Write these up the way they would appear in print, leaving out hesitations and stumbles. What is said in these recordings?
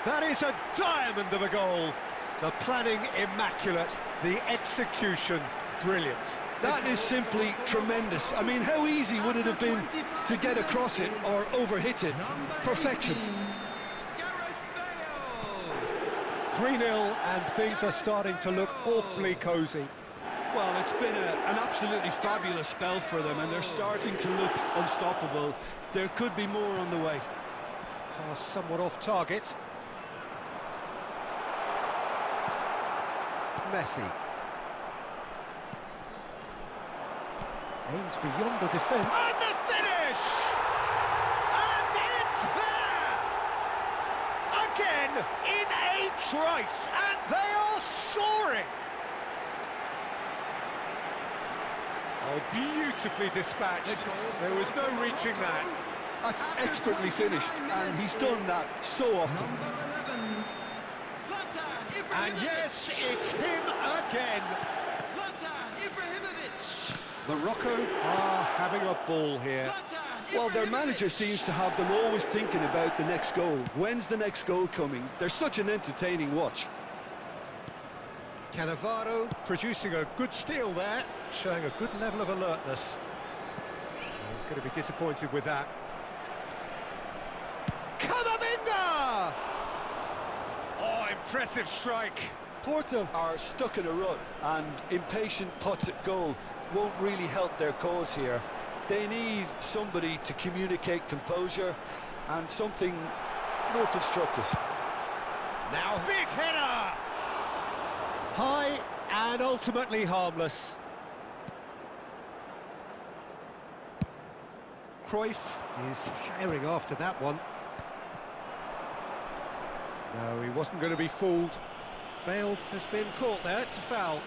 That is a diamond of a goal. The planning immaculate, the execution brilliant. That is simply tremendous. I mean, how easy would it have been to get across it or overhit it? Perfection. 3-0 and things are starting to look awfully cosy. Well, it's been an absolutely fabulous spell for them, and they're starting to look unstoppable. There could be more on the way. Pass somewhat off target. Messi. Aims beyond the defence. And the finish! And it's there! Again, in a trice, and they are soaring! Oh, beautifully dispatched. There was no reaching that. That's expertly finished, and he's done that so often. And yes, it's him again. Morocco are having a ball here. Well, their manager seems to have them always thinking about the next goal. When's the next goal coming? They're such an entertaining watch. Cannavaro producing a good steal there, showing a good level of alertness. He's going to be disappointed with that. Camavinga! Oh, impressive strike. Porto are stuck in a rut, and impatient putts at goal won't really help their cause here. They need somebody to communicate composure and something more constructive. Now, big header! High and ultimately harmless. Cruyff is herring after that one. No, he wasn't going to be fooled. Bale has been caught there, it's a foul.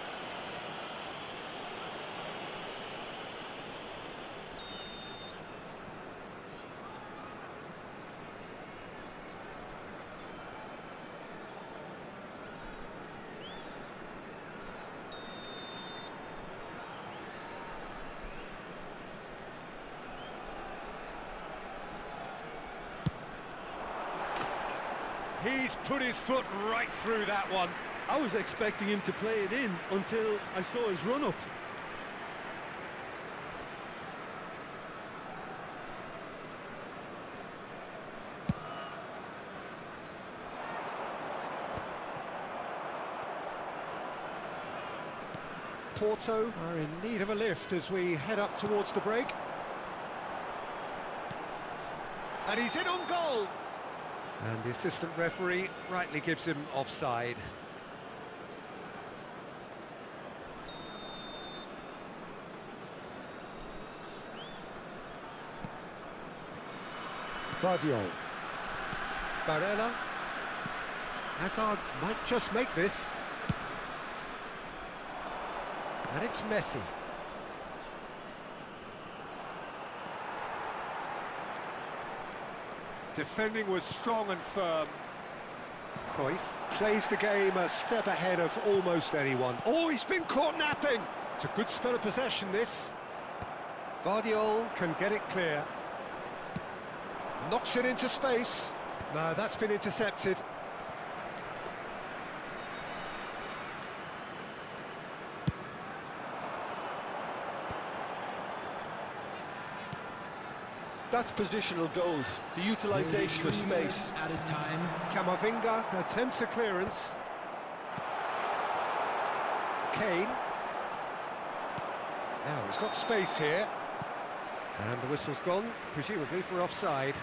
He's put his foot right through that one. I was expecting him to play it in until I saw his run-up. Porto are in need of a lift as we head up towards the break. And he's in on goal! And the assistant referee rightly gives him offside. Vardiol. Barella. Hazard might just make this. And it's Messi. Defending was strong and firm. Cruyff plays the game a step ahead of almost anyone. Oh, he's been caught napping! It's a good spell of possession, this. Vardiol can get it clear. Knocks it into space. No, that's been intercepted. That's positional goal, the utilisation of space. Added time. Camavinga attempts a clearance. Kane. Now he's got space here. And the whistle's gone, presumably for offside.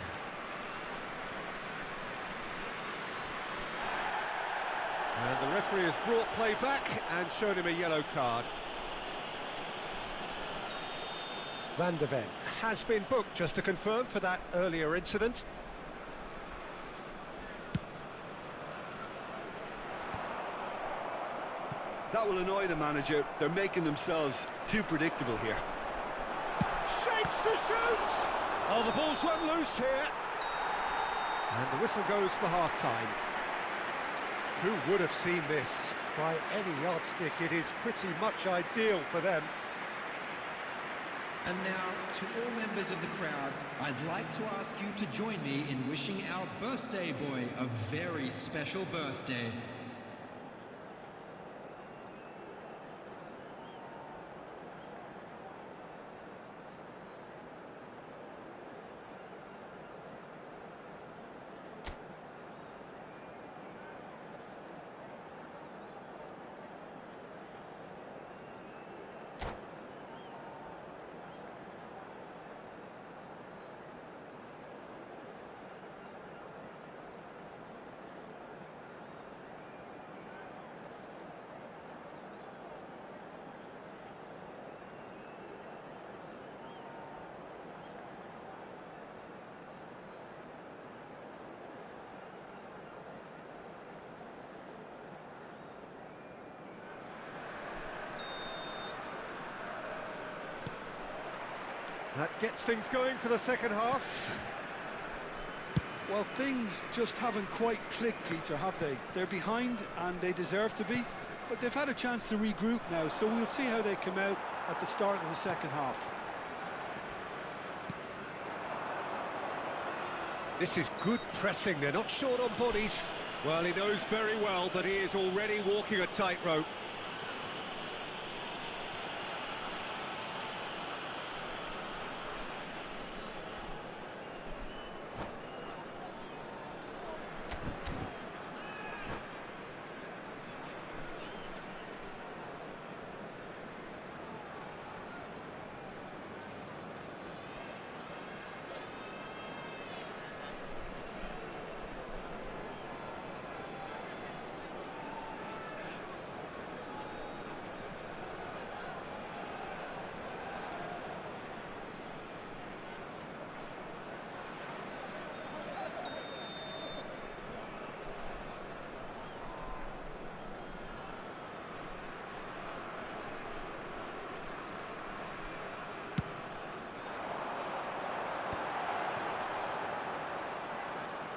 And the referee has brought play back and shown him a yellow card. Van de Ven has been booked, just to confirm, for that earlier incident. That will annoy the manager. They're making themselves too predictable here. Shapes to shoot! Oh, the ball's run loose here. And the whistle goes for half-time. Who would have seen this? By any yardstick, it is pretty much ideal for them. And now, to all members of the crowd, I'd like to ask you to join me in wishing our birthday boy a very special birthday. That gets things going for the second half. Well, things just haven't quite clicked, Peter, have they? They're behind and they deserve to be, but they've had a chance to regroup now, so we'll see how they come out at the start of the second half. This is good pressing, they're not short on bodies. Well, he knows very well that he is already walking a tightrope.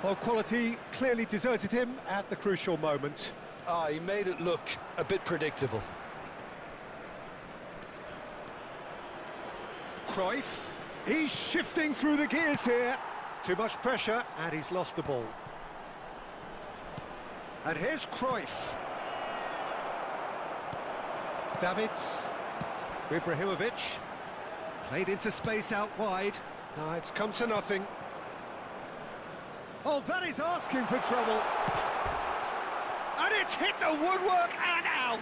Well, quality clearly deserted him at the crucial moment. He made it look a bit predictable. Cruyff, he's shifting through the gears here. Too much pressure, and he's lost the ball. And here's Cruyff. Davids, Ibrahimovic, played into space out wide. Now it's come to nothing. Oh, that is asking for trouble. And it's hit the woodwork and out.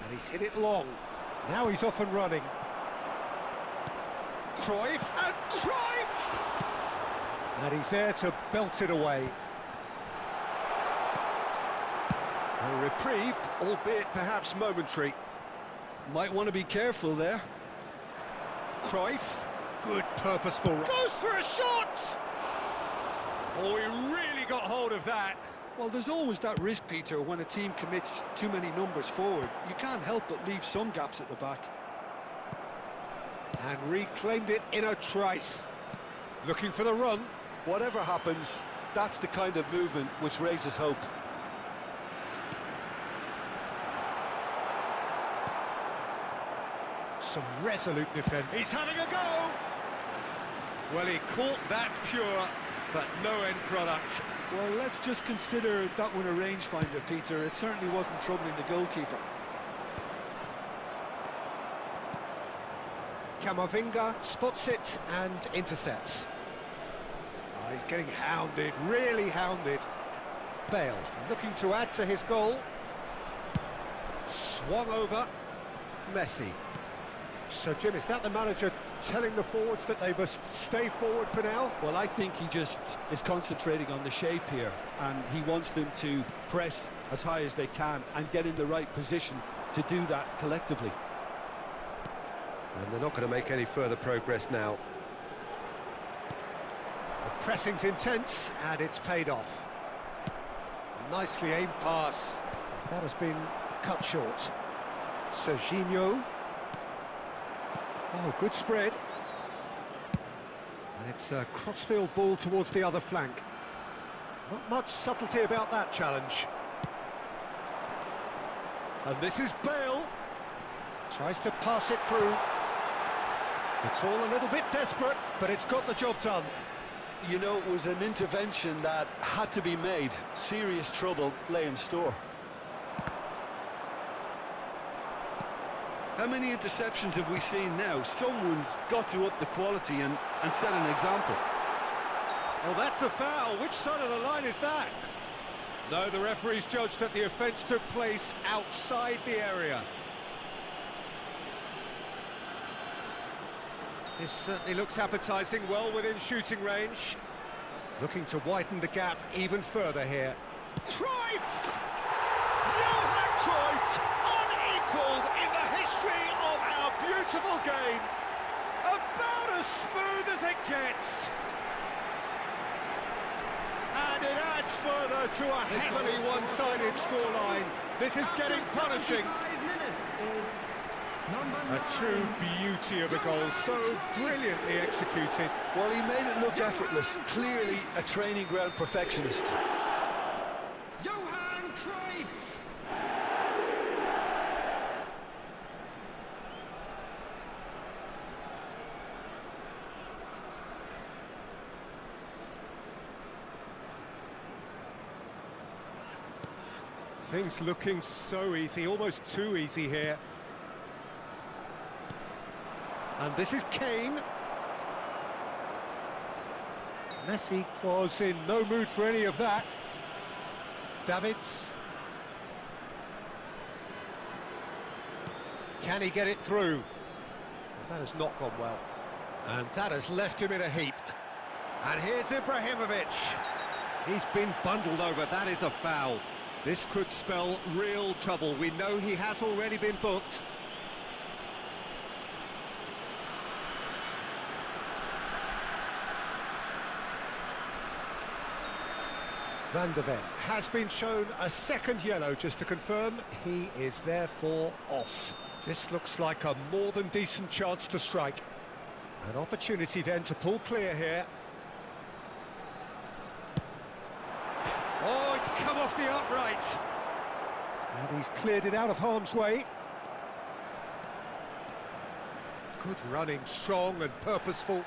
And he's hit it long. Now he's off and running. Cruyff, and Cruyff! And he's there to belt it away. A reprieve, albeit perhaps momentary. Might want to be careful there. Cruyff, good purposeful run. Goes for a shot! Oh, he really got hold of that. Well, there's always that risk, Peter, when a team commits too many numbers forward. You can't help but leave some gaps at the back. And reclaimed it in a trice. Looking for the run. Whatever happens, that's the kind of movement which raises hope. Some resolute defence. He's having a go! Well, he caught that pure, but no end product. Well, let's just consider that one a rangefinder, Peter. It certainly wasn't troubling the goalkeeper. Camavinga spots it and intercepts. Oh, he's getting hounded, really hounded. Bale looking to add to his goal. Swung over. Messi. So, Jim, is that the manager telling the forwards that they must stay forward for now? Well, I think he just is concentrating on the shape here, and he wants them to press as high as they can and get in the right position to do that collectively. And they're not going to make any further progress now. The pressing's intense, and it's paid off. nicely aimed pass. That has been cut short. Serginho. Oh, good spread. And it's a crossfield ball towards the other flank. Not much subtlety about that challenge. And this is Bale. Tries to pass it through. It's all a little bit desperate, but it's got the job done. You know, it was an intervention that had to be made. Serious trouble lay in store. How many interceptions have we seen now? Someone's got to up the quality and set an example. Well, that's a foul. Which side of the line is that? No, the referee's judged that the offence took place outside the area. This certainly looks appetising, well within shooting range. Looking to widen the gap even further here. Cruyff! Johan Cruyff, unequalled in the history of our beautiful game. About as smooth as it gets. And it adds further to a heavily one-sided scoreline. This is getting punishing. A true beauty of a goal, so brilliantly executed. Well, he made it look effortless. Clearly a training ground perfectionist. Johan Cruyff! Things looking so easy, almost too easy here. And this is Kane. Messi was in no mood for any of that. Davids. Can he get it through? Well, that has not gone well. And that has left him in a heap. And here's Ibrahimovic. He's been bundled over, that is a foul. This could spell real trouble. We know he has already been booked. Van de Ven has been shown a second yellow, just to confirm he is therefore off. This looks like a more than decent chance to strike. An opportunity then to pull clear here. Oh, it's come off the upright. And he's cleared it out of harm's way. Good running, strong and purposeful.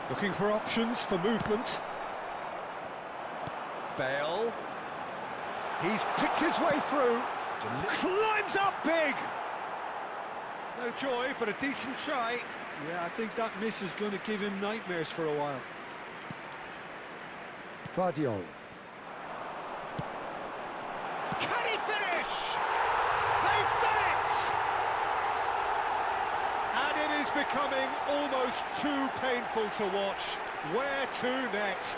Looking for options for movement. Bale. He's picked his way through. Climbs up big. No joy, but a decent try. Yeah, I think that miss is going to give him nightmares for a while. Guardiola. Can he finish? They've done it! And it is becoming almost too painful to watch. Where to next?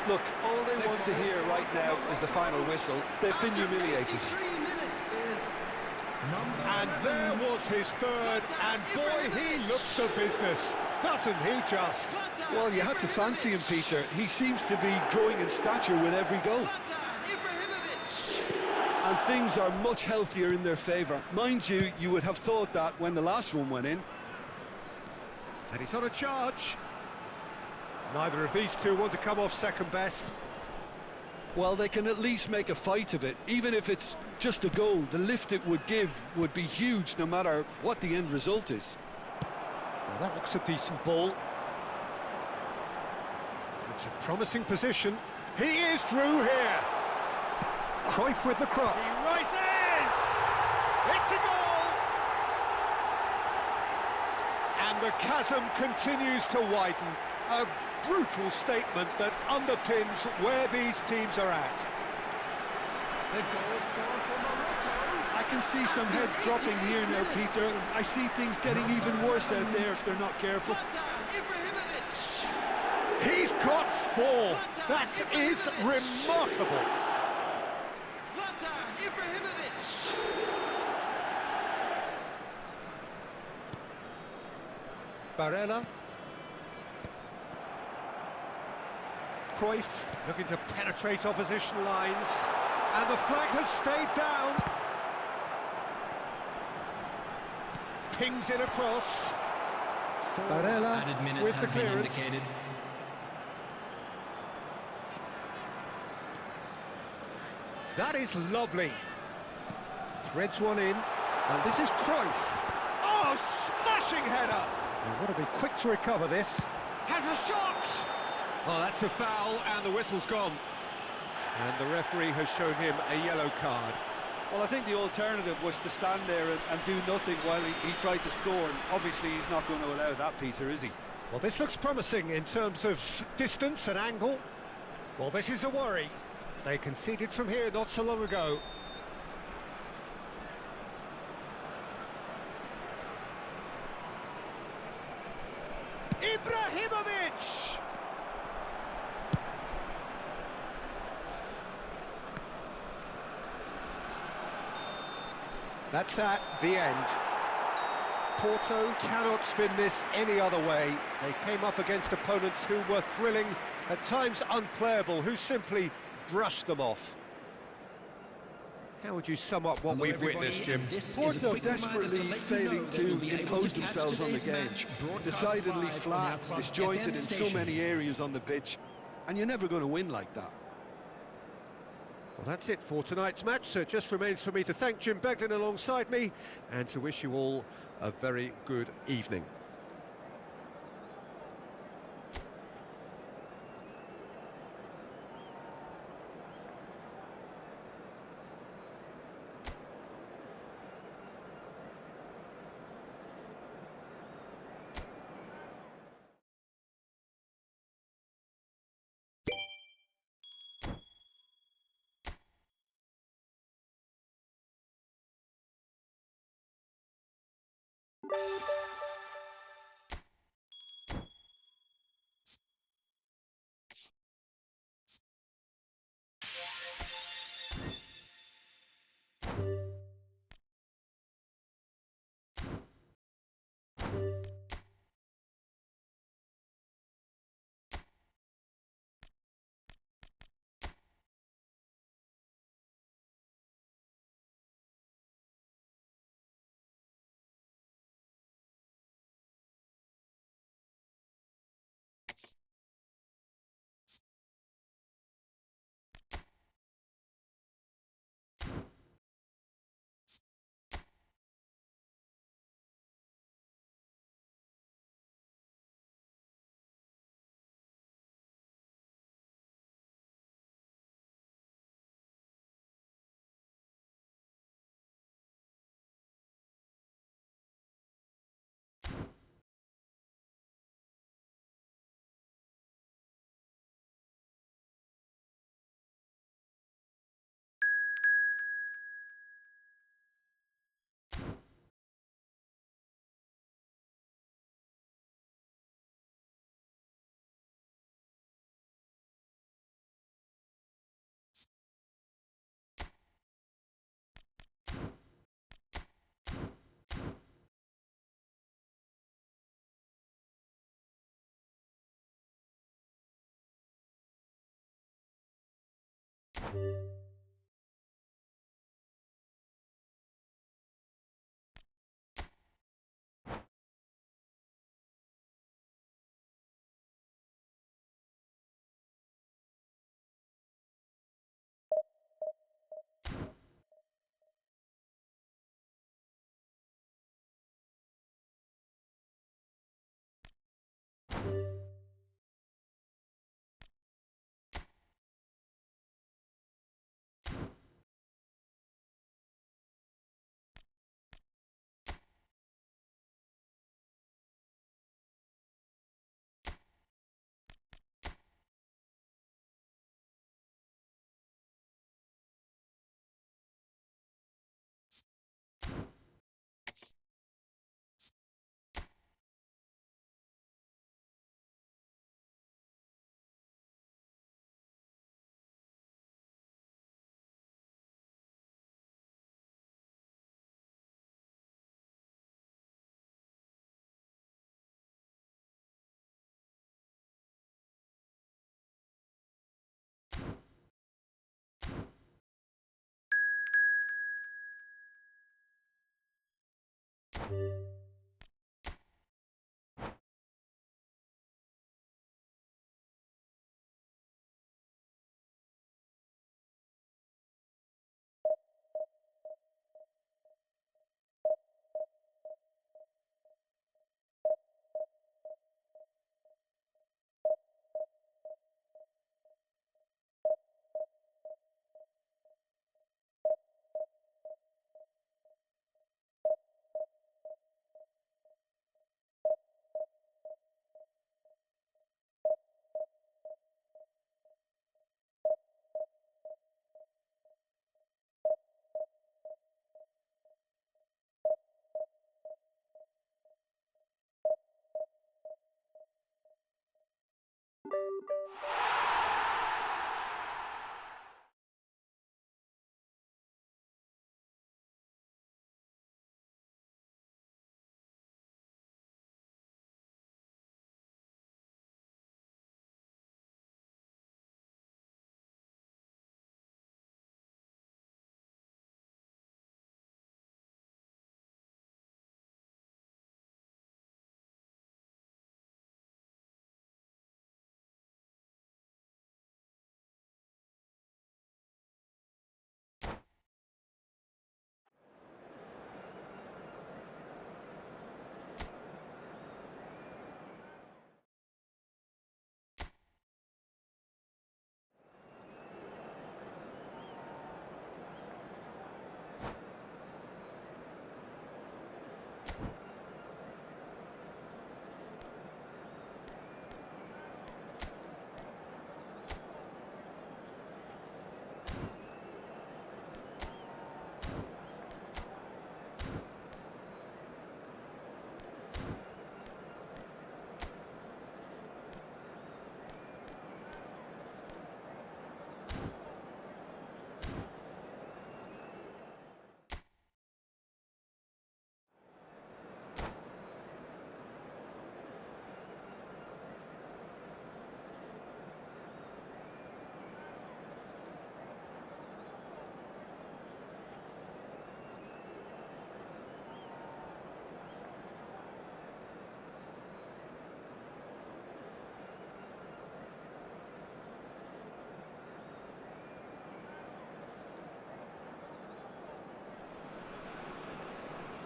Look, all they want to hear right now is the final whistle. They've been humiliated. And there was his third, and boy, he looks the business, doesn't he just? Well, you had to fancy him, Peter. He seems to be growing in stature with every goal. And things are much healthier in their favour. Mind you, you would have thought that when the last one went in. And he's on a charge. Neither of these two want to come off second best. Well, they can at least make a fight of it. Even if it's just a goal, the lift it would give would be huge no matter what the end result is. Well, that looks a decent ball. It's a promising position. He is through here. Cruyff with the cross. He rises! It's a goal! And the chasm continues to widen. A brutal statement that underpins where these teams are at. I can see some heads dropping here now, Peter. I see things getting even worse out there if they're not careful. He's got four. That is remarkable. Barella. Cruyff looking to penetrate opposition lines. And the flag has stayed down. Pings it across. Barella Added minutes with has the been clearance. indicated. That is lovely. Threads one in, and this is Cruyff. Oh, smashing header! They've got to be quick to recover this. Has a shot! Oh, that's a foul, and the whistle's gone. And the referee has shown him a yellow card. Well, I think the alternative was to stand there and do nothing while he tried to score, and obviously he's not going to allow that, Peter, is he? Well, this looks promising in terms of distance and angle. Well, this is a worry. They conceded from here not so long ago. Ibrahimovic! That's at the end. Porto cannot spin this any other way. They came up against opponents who were thrilling, at times unplayable, who simply brushed them off. How would you sum up what Hello, we've everybody, witnessed, Jim? and this is a Porto quick reminder desperately to let you know failing that you'll to be able impose to catch themselves on the today's game. match broadcast Decidedly live on flat, our Club disjointed FM in so station. many areas on the pitch, and you're never going to win like that. Well, that's it for tonight's match, so it just remains for me to thank Jim Beglin alongside me and to wish you all a very good evening.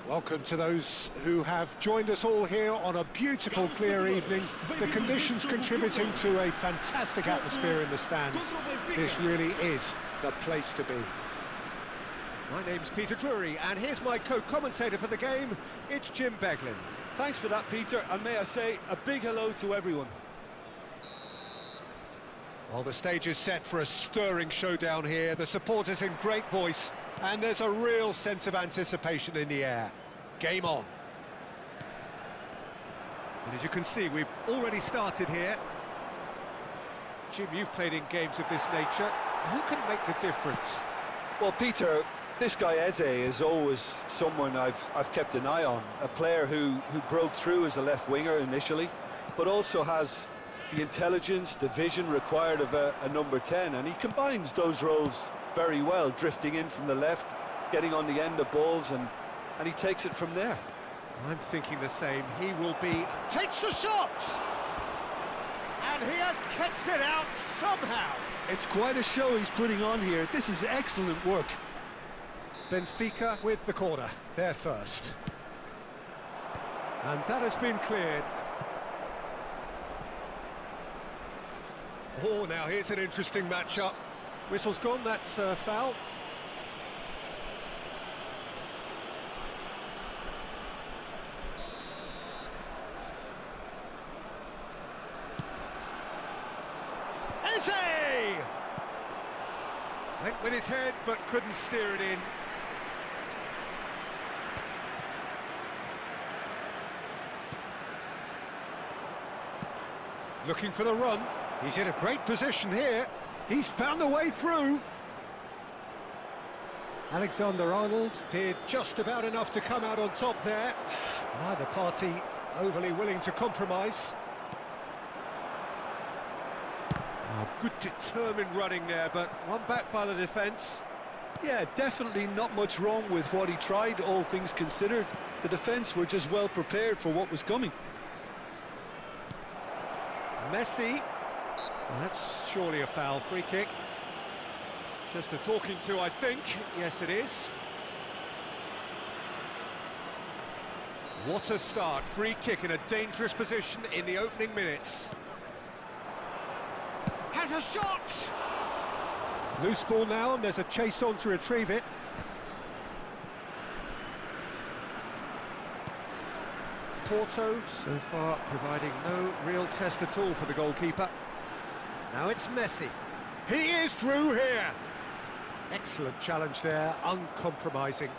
Welcome to those who have joined us all here on a beautiful, clear evening. The conditions contributing to a fantastic atmosphere in the stands. This really is the place to be. My name's Peter Drury, and here's my co-commentator for the game. It's Jim Beglin. Thanks for that, Peter, and may I say a big hello to everyone. Well, the stage is set for a stirring showdown here. The supporters in great voice, and there's a real sense of anticipation in the air. Game on. And as you can see, we've already started here. Jim, you've played in games of this nature. Who can make the difference? Well, Peter, this guy Eze is always someone I've kept an eye on. A player who broke through as a left winger initially, but also has the intelligence, the vision required of a number 10, and he combines those roles very well, drifting in from the left, getting on the end of balls, and he takes it from there. I'm thinking the same. He will be... Takes the shot! And he has kept it out somehow. It's quite a show he's putting on here. This is excellent work. Benfica with the corner, there first. And that has been cleared. Oh, now here's an interesting matchup. Whistle's gone, that's foul. Eze! Went with his head, but couldn't steer it in. Looking for the run. He's in a great position here. He's found the way through. Alexander-Arnold did just about enough to come out on top there. Neither party overly willing to compromise. Oh, good determined running there, but one back by the defence. Yeah, definitely not much wrong with what he tried, all things considered. The defence were just well prepared for what was coming. Messi. Well, that's surely a foul. Free kick. Just a talking to, I think. Yes, it is. What a start. Free kick in a dangerous position in the opening minutes. Has a shot! Loose ball now, and there's a chase on to retrieve it. Porto, so far, providing no real test at all for the goalkeeper. Now it's Messi. He is through here! Excellent challenge there, uncompromising.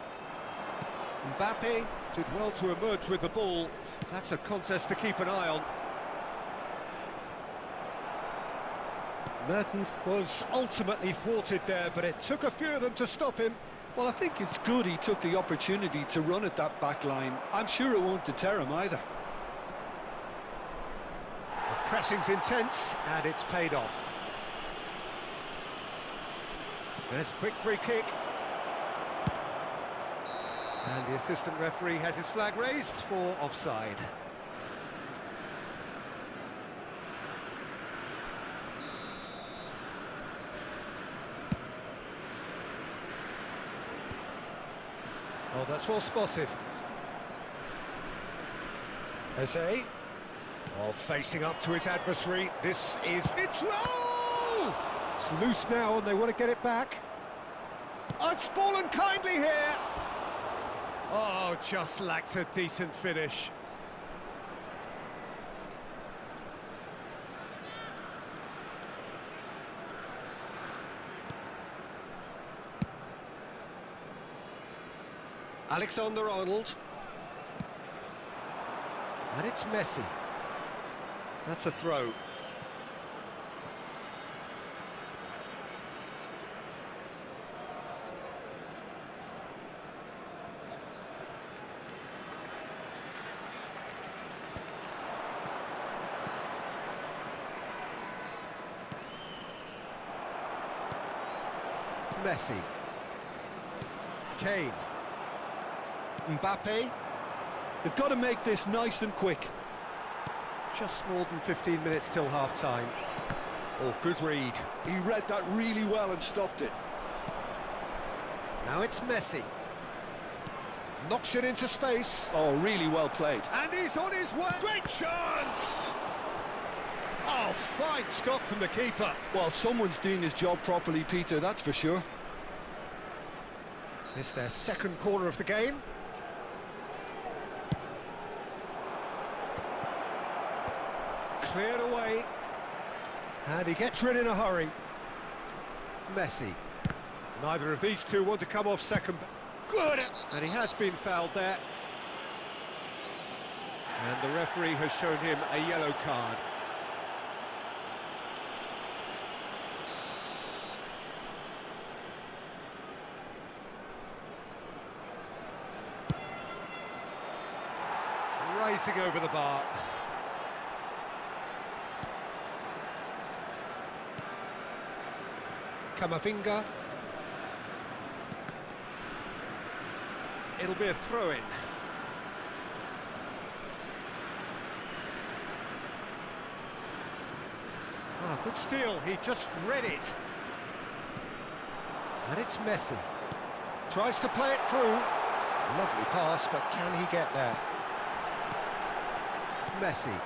Mbappe did well to emerge with the ball. That's a contest to keep an eye on. Mertens was ultimately thwarted there, but it took a few of them to stop him. Well, I think it's good he took the opportunity to run at that back line. I'm sure it won't deter him either. The pressing's intense, and it's paid off. There's a quick free kick. And the assistant referee has his flag raised for offside. Oh, that's well spotted. Eze. Oh, facing up to his adversary. This is... It's... Oh! It's loose now and they want to get it back. Oh, it's fallen kindly here. Oh, just lacked a decent finish. Alexander-Arnold. And it's Messi. That's a throw. Messi. Kane. Mbappe. They've got to make this nice and quick. Just more than 15 minutes till half-time. Oh, good read. He read that really well and stopped it. Now it's Messi. Knocks it into space. Oh, really well played. And he's on his way. Great chance! Oh, fine stop from the keeper. Well, someone's doing his job properly, Peter, that's for sure. It's their second corner of the game. Cleared away. And he gets rid in a hurry. Messi. Neither of these two want to come off second. Good! And he has been fouled there. And the referee has shown him a yellow card. Rising over the bar. Camavinga. It'll be a throw-in. Ah, good steal, he just read it. And it's Messi. Tries to play it through. Lovely pass, but can he get there? Messi.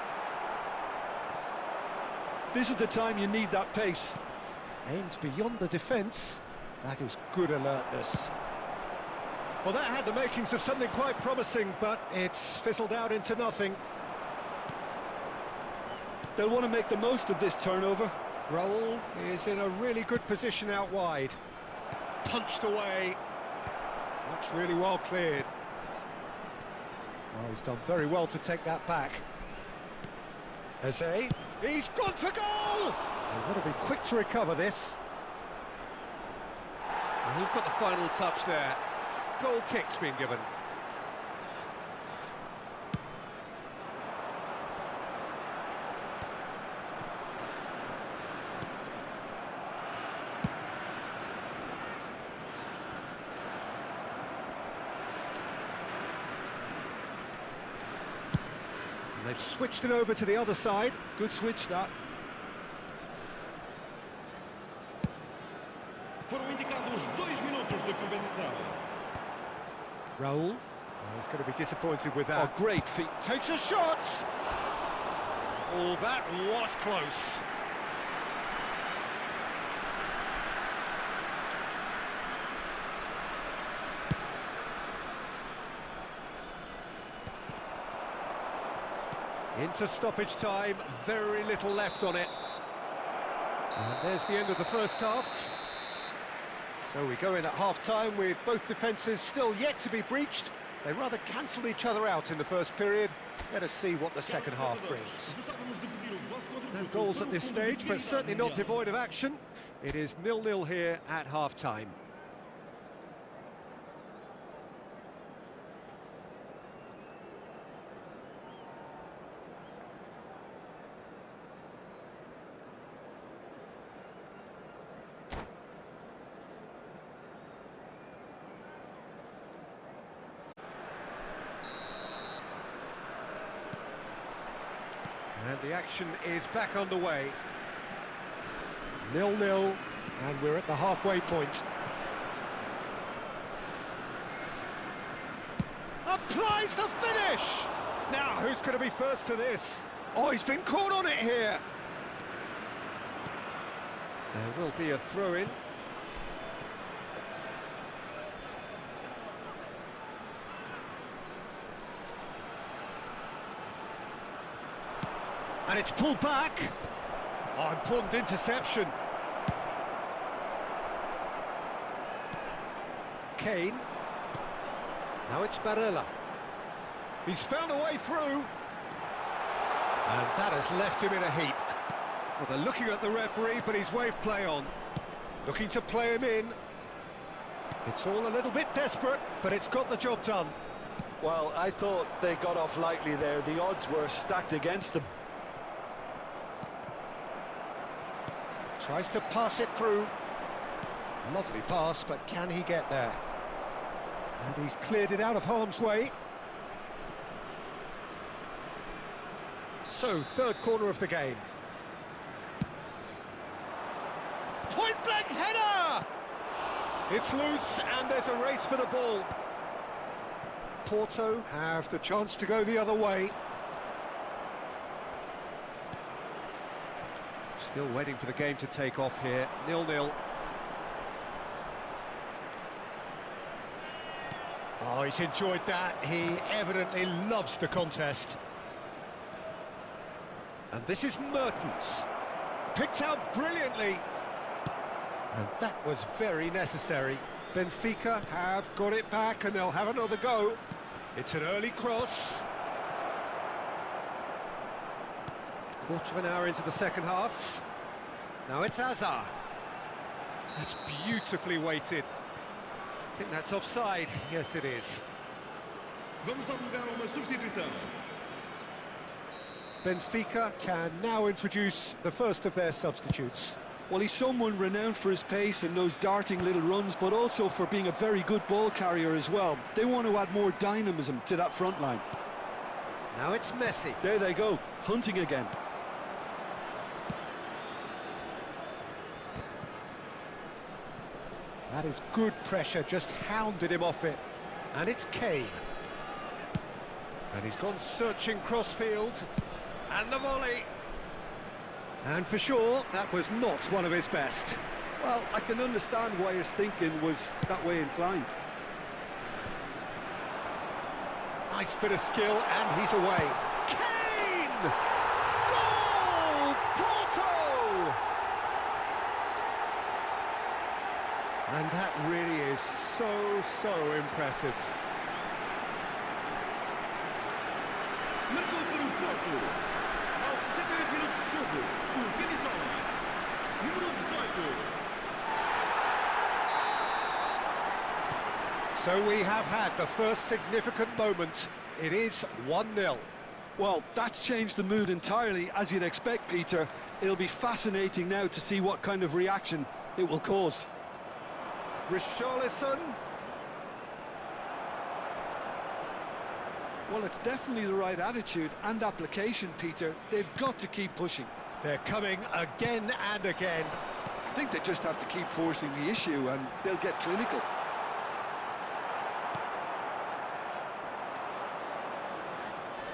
This is the time you need that pace. Aimed beyond the defence. That is good alertness. Well, that had the makings of something quite promising, but it's fizzled out into nothing. They'll want to make the most of this turnover. Raul is in a really good position out wide. Punched away. That's really well cleared. Oh, he's done very well to take that back. Eze. He's gone for goal! They've got to be quick to recover this. And who's got the final touch there? Goal kick's been given. And they've switched it over to the other side. Good switch, that. Foram indicados 2 minutos de compensação. Raul. Oh, he's going to be disappointed with Oh, that. great feet. Takes a shot! Oh, that was close. Into stoppage time, very little left on it. And there's the end of the first half. So we go in at half-time with both defences still yet to be breached. They rather cancelled each other out in the first period. Let us see what the second half brings. No goals at this stage, but certainly not devoid of action. It is 0-0 here at half-time. And the action is back underway. 0-0, and we're at the halfway point. Applies the finish! Now, who's going to be first to this? Oh, he's been caught on it here. There will be a throw-in. And it's pulled back. Oh, important interception. Kane. Now it's Barella. He's found a way through. And that has left him in a heap. Well, they're looking at the referee, but he's waved play on. Looking to play him in. It's all a little bit desperate, but it's got the job done. Well, I thought they got off lightly there. The odds were stacked against them. Tries to pass it through. Lovely pass, but can he get there? And he's cleared it out of harm's way. So, third corner of the game. Point-blank header! It's loose, and there's a race for the ball. Porto have the chance to go the other way. Still waiting for the game to take off here, 0-0. Oh, he's enjoyed that. He evidently loves the contest. And this is Mertens. Picked out brilliantly. And that was very necessary. Benfica have got it back and they'll have another go. It's an early cross. Quarter of an hour into the second half. Now it's Hazard. That's beautifully weighted. I think that's offside. Yes, it is. Vamos dar lugar a uma substituição. Benfica can now introduce the first of their substitutes. Well, he's someone renowned for his pace and those darting little runs, but also for being a very good ball carrier as well. They want to add more dynamism to that front line. Now it's Messi. There they go, hunting again. That is good pressure, just hounded him off it. And it's Kane. And he's gone searching crossfield. And the volley. And for sure, that was not one of his best. Well, I can understand why his thinking was that way inclined. Nice bit of skill, and he's away. Kane! Goal! Porto! And that really is so impressive. Marcou para o Porto. Aos 68 minutos de jogo, o camisola número 18. So we have had the first significant moment. It is 1-0. Well, that's changed the mood entirely, as you'd expect, Peter. It'll be fascinating now to see what kind of reaction it will cause. Richarlison. Well, it's definitely the right attitude and application, Peter. They've got to keep pushing. They're coming again and again. I think they just have to keep forcing the issue and they'll get clinical.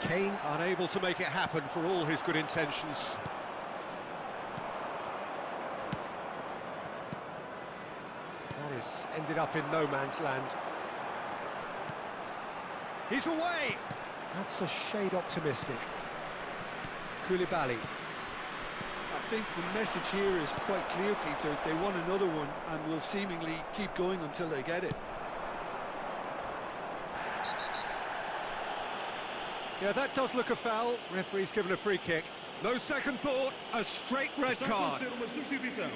Kane unable to make it happen for all his good intentions. Morris ended up in no man's land. He's away! That's a shade optimistic. Koulibaly. I think the message here is quite clear, Peter. They want another one and will seemingly keep going until they get it. Yeah, that does look a foul. Referee's given a free kick. No second thought, a straight red Está a card. acontecer uma substituição.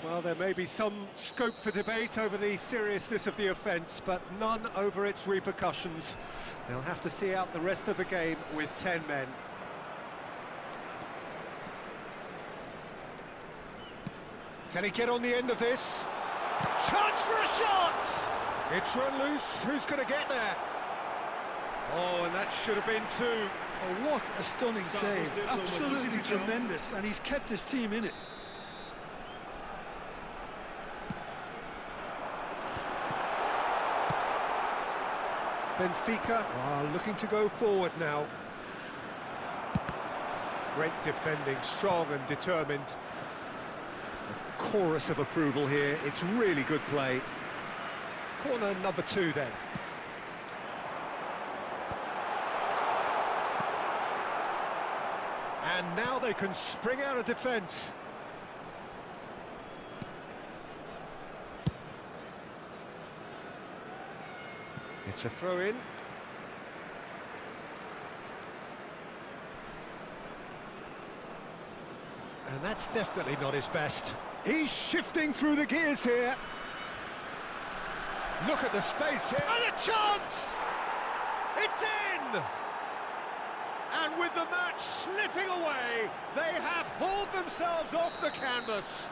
Well, there may be some scope for debate over the seriousness of the offence, but none over its repercussions. They'll have to see out the rest of the game with 10 men. Can he get on the end of this? Chance for a shot! It's run loose. Who's going to get there? Oh, and that should have been two. Oh, what a stunning save. Absolutely tremendous, and he's kept his team in it. Benfica are looking to go forward now. Great defending, strong and determined. A chorus of approval here. It's really good play. Corner number 2 then. And now they can spring out of defence. It's a throw-in. And that's definitely not his best. He's shifting through the gears here. Look at the space here. And a chance! It's in! And with the match slipping away, they have hauled themselves off the canvas.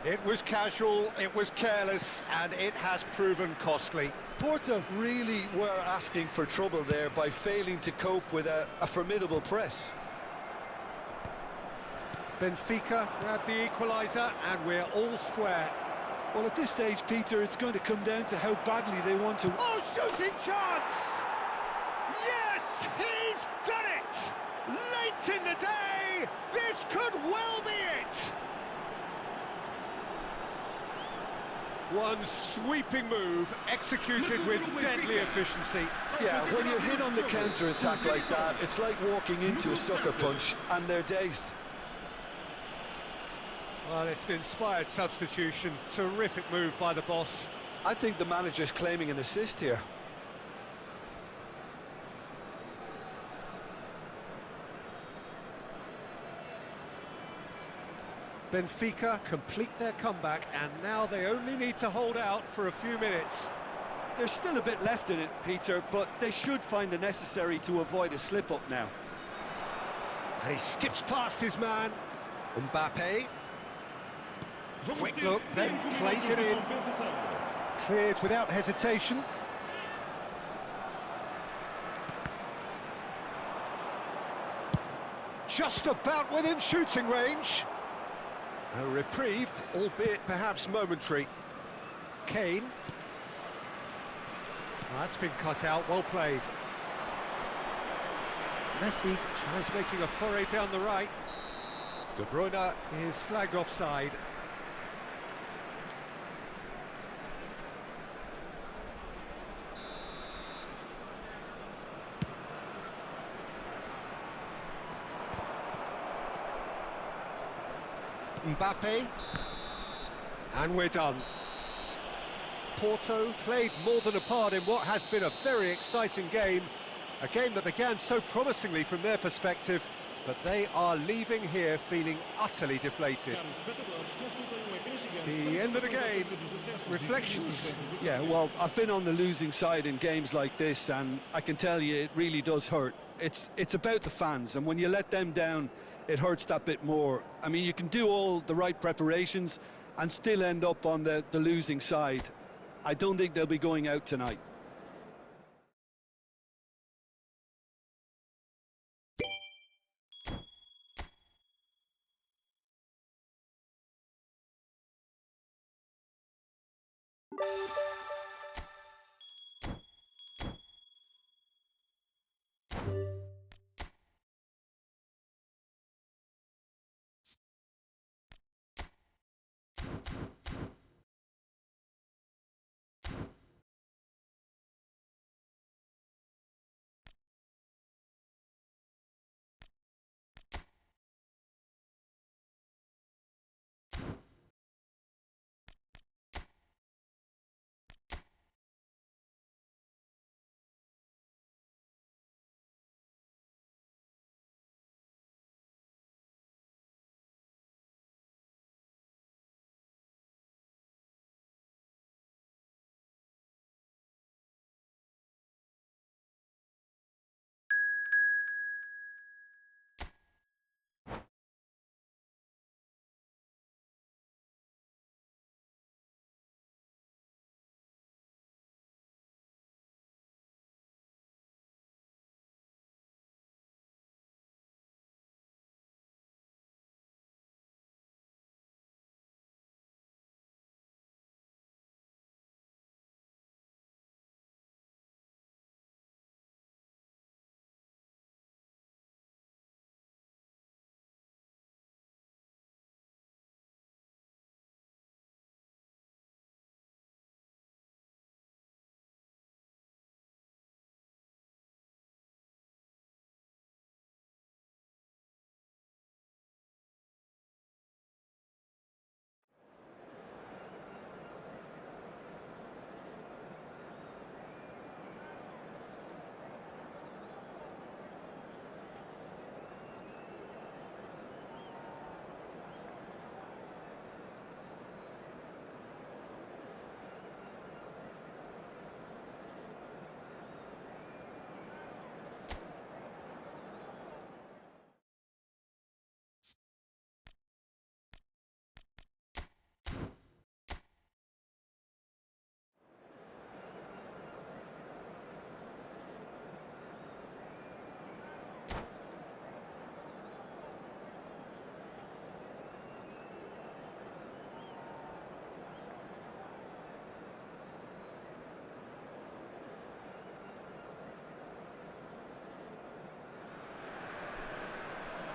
It was casual, it was careless, and it has proven costly. Porto really were asking for trouble there by failing to cope with a formidable press. Benfica grab the equaliser, and we're all square. Well, at this stage, Peter, it's going to come down to how badly they want to... Oh, shooting chance! Yes, he's done it! Late in the day, this could well be it! One sweeping move, executed with deadly efficiency. Yeah, when you're hit on the counter-attack like that, it's like walking into a sucker punch, and they're dazed. Well, it's an inspired substitution. Terrific move by the boss. I think the manager's claiming an assist here. Benfica complete their comeback, and now they only need to hold out for a few minutes. There's still a bit left in it, Peter, but they should find the necessary to avoid a slip-up now. And he skips past his man. Mbappe. Quick look, then plays it in. Cleared without hesitation. Just about within shooting range. A reprieve, albeit perhaps momentary. Kane. Oh, that's been cut out, well played. Messi tries making a foray down the right. De Bruyne is flagged offside. Mbappe, and we're done. Porto played more than a part in what has been a very exciting game, a game that began so promisingly from their perspective, but they are leaving here feeling utterly deflated. The end of the game, reflections? Yeah, well, I've been on the losing side in games like this, and I can tell you it really does hurt. It's about the fans, and when you let them down, it hurts that bit more. I mean, you can do all the right preparations and still end up on the losing side. I don't think they'll be going out tonight.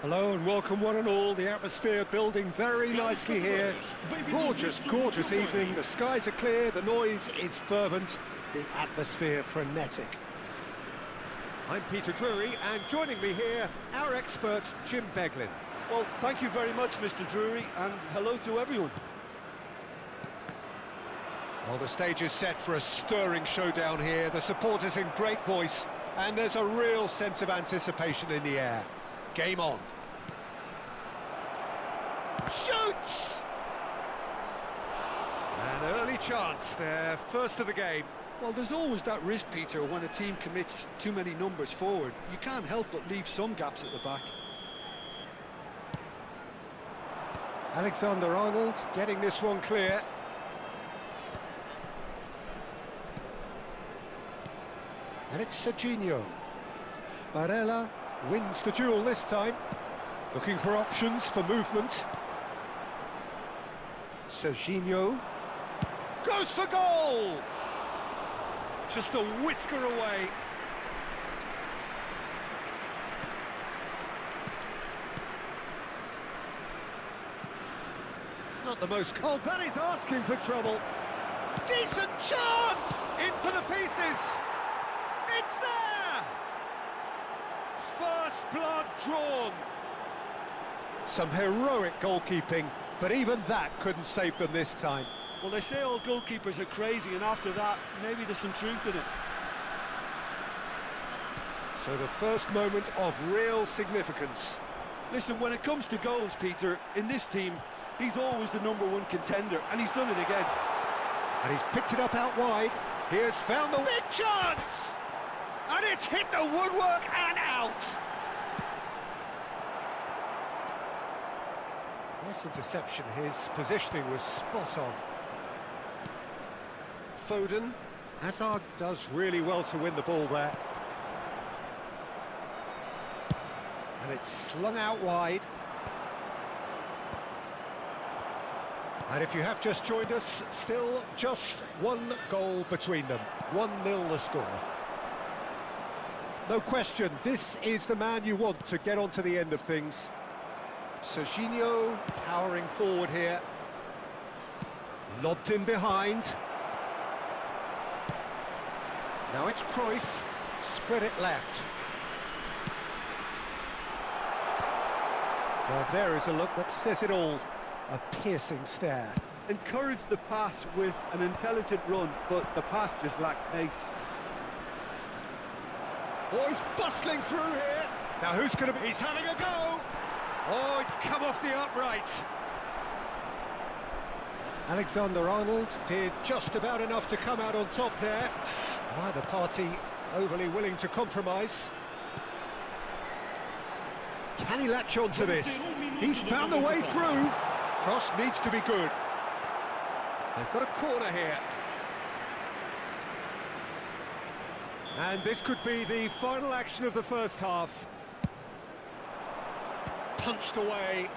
Hello and welcome one and all. The atmosphere building very nicely here. Gorgeous, gorgeous evening. The skies are clear, the noise is fervent, the atmosphere frenetic. I'm Peter Drury, and joining me here, our expert, Jim Beglin. Well, thank you very much, Mr. Drury, and hello to everyone. Well, the stage is set for a stirring showdown here. The supporters in great voice, and there's a real sense of anticipation in the air. Game on. Shoots! An early chance there, first of the game. Well, there's always that risk, Peter, when a team commits too many numbers forward. You can't help but leave some gaps at the back. Alexander-Arnold getting this one clear. And it's Serginho. Barella wins the duel this time. Looking for options for movement. Serginho goes for goal! Just a whisker away. Not the most... Oh, that is asking for trouble. Decent chance! In for the pieces! It's there! First blood drawn. Some heroic goalkeeping, but even that couldn't save them this time. Well, they say all goalkeepers are crazy, and after that, maybe there's some truth in it. So the first moment of real significance. Listen, when it comes to goals, Peter, in this team, he's always the #1 contender, and he's done it again. And he's picked it up out wide. Here's found the big chance! And it's hit the woodwork and out! Nice interception, his positioning was spot on. Foden. Hazard does really well to win the ball there. And it's slung out wide. And if you have just joined us, still just one goal between them. 1-0 the score. No question, this is the man you want to get onto the end of things. Serginho powering forward here. Lobbed in behind. Now it's Cruyff, spread it left. Well, there is a look that says it all. A piercing stare. Encouraged the pass with an intelligent run, but the pass just lacked pace. Oh, he's bustling through here. Now who's going to be... He's having a go. Oh, it's come off the upright. Alexander-Arnold did just about enough to come out on top there. Neither party overly willing to compromise. Can he latch on to this? He's found the way through. Cross needs to be good. They've got a corner here. And this could be the final action of the first half. Punched away.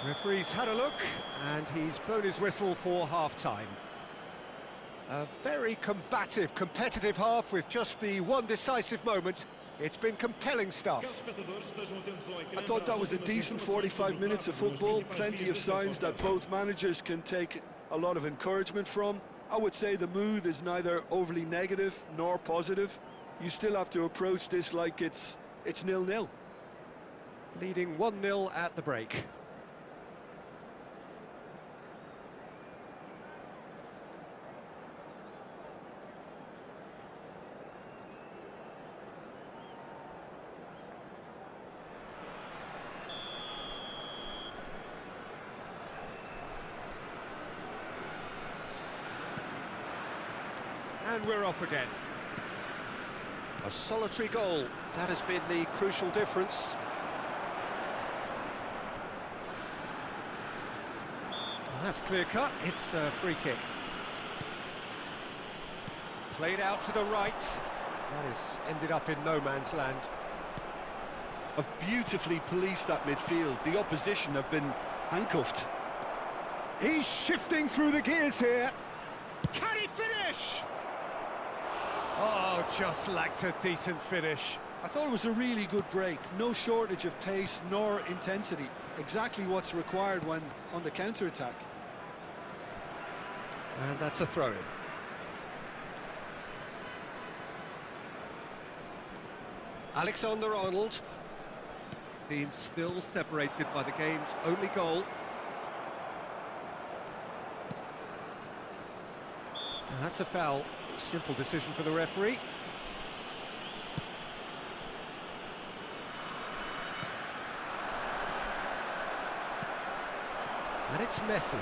Referee's had a look, and he's blown his whistle for half-time. A very combative, competitive half with just the one decisive moment. It's been compelling stuff. I thought that was a decent 45 minutes of football, plenty of signs that both managers can take a lot of encouragement from. I would say the mood is neither overly negative nor positive. You still have to approach this like it's 0-0. Leading 1-0 at the break. And we're off again. A solitary goal, that has been the crucial difference. Well, that's clear cut, it's a free kick. Played out to the right. That has ended up in no man's land. Have beautifully policed that midfield. The opposition have been handcuffed. He's shifting through the gears here. Can he finish? Oh, just lacked a decent finish. I thought it was a really good break. No shortage of pace nor intensity. Exactly what's required when on the counter-attack. And that's a throw-in. Alexander-Arnold. Team still separated by the game's only goal. And that's a foul. Simple decision for the referee. And it's Messi.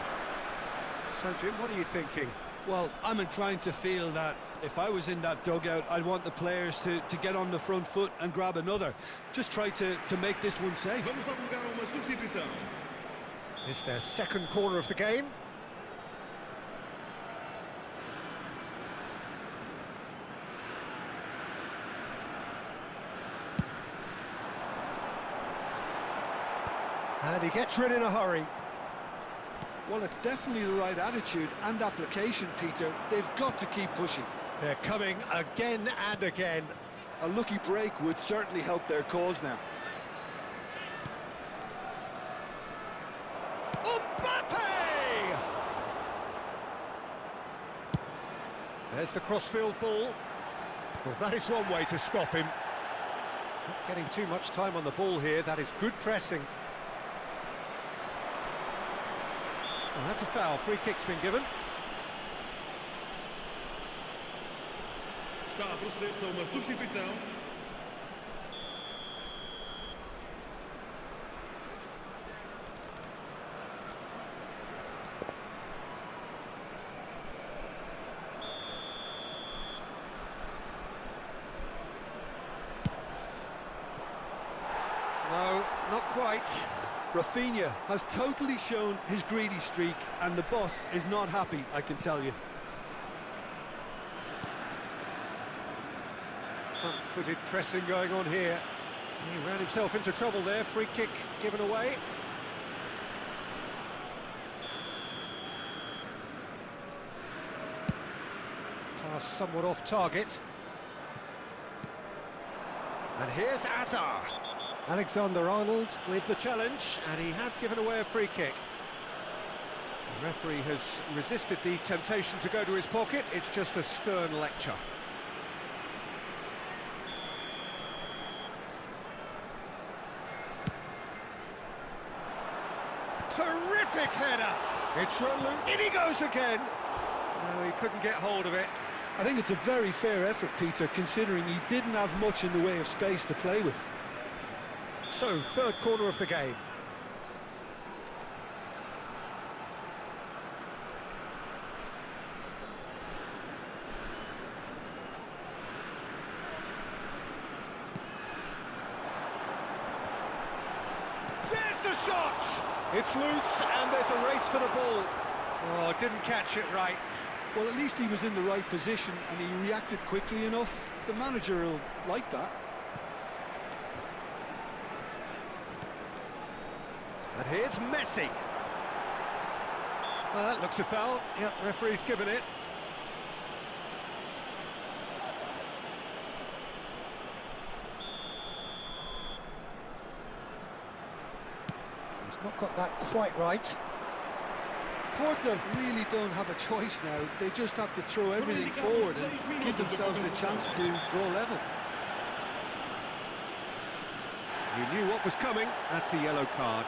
So, Jim, what are you thinking? Well, I'm inclined to feel that if I was in that dugout, I'd want the players to get on the front foot and grab another. Just try to make this one safe. Vamos divulgar uma substituição. It's their second corner of the game. And he gets rid in a hurry. Well, it's definitely the right attitude and application, Peter. They've got to keep pushing. They're coming again and again. A lucky break would certainly help their cause now. Mbappe! There's the crossfield ball. Well, that is one way to stop him. Not getting too much time on the ball here. That is good pressing. Well, that's a foul. Free kick's been given. Está a proceder-se a uma substituição. No, not quite. Rafinha has totally shown his greedy streak, and the boss is not happy, I can tell you. Front-footed pressing going on here. He ran himself into trouble there. Free kick given away. Pass somewhat off target. And here's Azar. Alexander-Arnold with the challenge, and he has given away a free kick. The referee has resisted the temptation to go to his pocket. It's just a stern lecture. Terrific header! It's run loose. In he goes again! No, he couldn't get hold of it. I think it's a very fair effort, Peter, considering he didn't have much in the way of space to play with. So, third corner of the game. There's the shot! It's loose, and there's a race for the ball. Oh, didn't catch it right. Well, at least he was in the right position and he reacted quickly enough. The manager will like that. And here's Messi. Well, that looks a foul. Yep, referee's given it. He's not got that quite right. Porto really don't have a choice now. They just have to throw everything forward and give themselves a chance to draw level. You knew what was coming. That's a yellow card.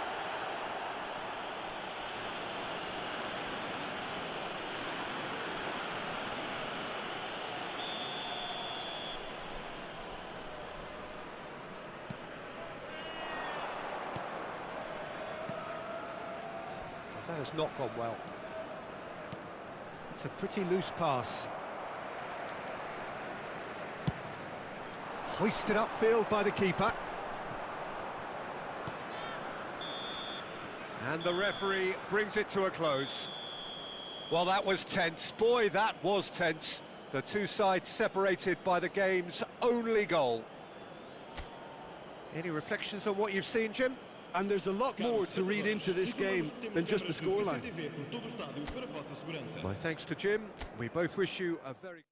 That has not gone well. It's a pretty loose pass. Hoisted upfield by the keeper. And the referee brings it to a close. Well, that was tense. Boy, that was tense. The two sides separated by the game's only goal. Any reflections on what you've seen, Jim? And there's a lot more to read into this game than just the scoreline. My thanks to Jim. We both wish you a very...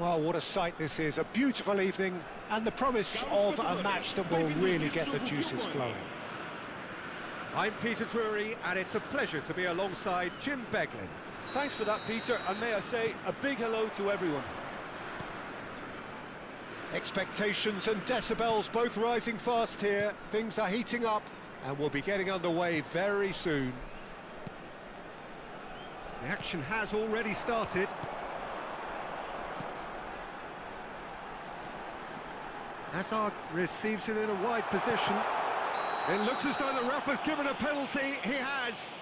Well, what a sight this is. A beautiful evening and the promise of a match that will really get the juices flowing. I'm Peter Drury, and it's a pleasure to be alongside Jim Beglin. Thanks for that, Peter, and may I say a big hello to everyone. Expectations and decibels both rising fast here. Things are heating up and we'll be getting underway very soon. The action has already started. Hazard receives it in a wide position. It looks as though the ref has given a penalty. He has.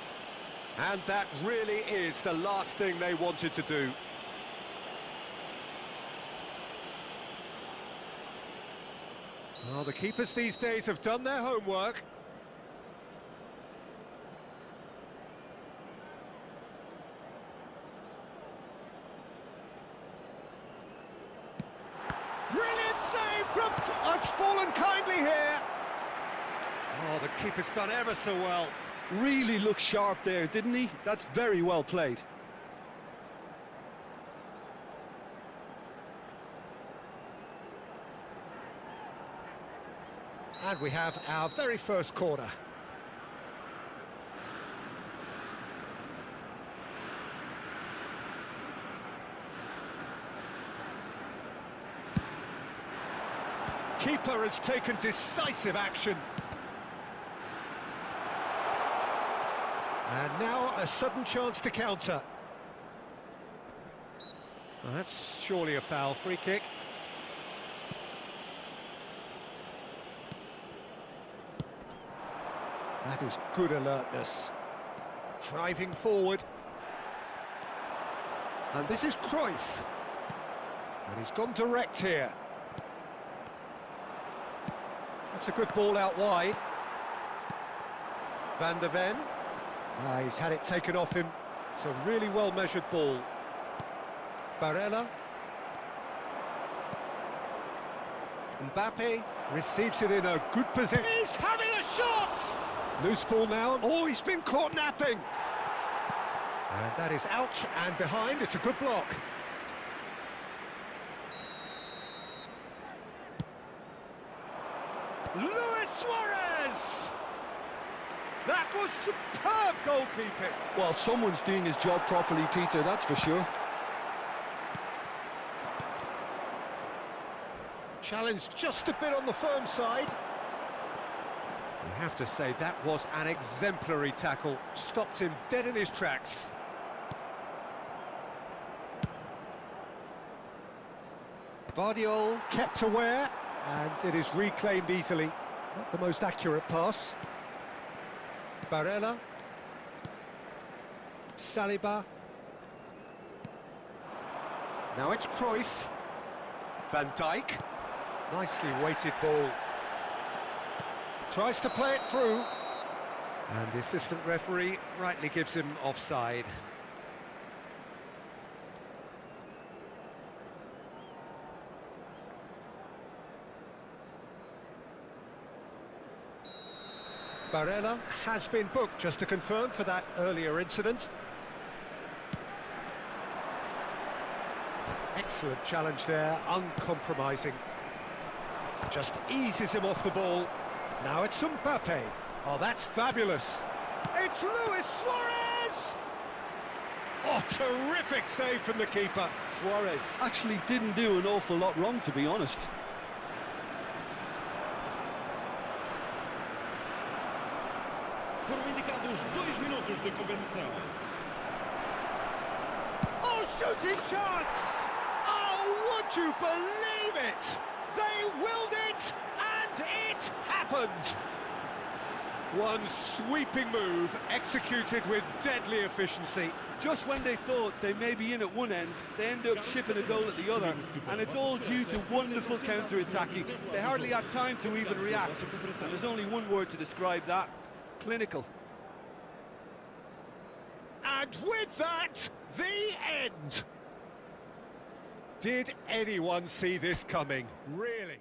And that really is the last thing they wanted to do. Well, the keepers these days have done their homework. Brilliant save from... Oh, it's fallen kindly here. Oh, the keeper's done ever so well. Really looked sharp there, didn't he? That's very well played. And we have our very first corner. Keeper has taken decisive action. And now a sudden chance to counter. Well, that's surely a foul. Free kick. That is good alertness. Driving forward. And this is Cruyff. And he's gone direct here. That's a good ball out wide. Van der Ven. He's had it taken off him. It's a really well-measured ball. Barella. Mbappe receives it in a good position. He's having a shot! Loose ball now. Oh, he's been caught napping. And that is out and behind. It's a good block. Luis Suarez! That was superb goalkeeping. Well, someone's doing his job properly, Peter, that's for sure. Challenged just a bit on the firm side. You have to say that was an exemplary tackle. Stopped him dead in his tracks. Vardiol kept aware, and it is reclaimed easily. Not the most accurate pass. Barella. Saliba. Now it's Cruyff. Van Dijk. Nicely weighted ball. Tries to play it through. And the assistant referee rightly gives him offside. Barella has been booked, just to confirm, for that earlier incident. Excellent challenge there, uncompromising. Just eases him off the ball. Now it's Mbappe. Oh, that's fabulous. It's Luis Suarez! Oh, terrific save from the keeper. Suarez actually didn't do an awful lot wrong, to be honest. Foram indicados 2 minutos de compensação. Oh, shooting chance! Oh, would you believe it? They willed it, and it happened! One sweeping move, executed with deadly efficiency. Just when they thought they may be in at one end, they end up shipping a goal at the other, and it's all due to wonderful counter-attacking. They hardly had time to even react, and there's only one word to describe that: clinical. And with that, the end! Did anyone see this coming? Really?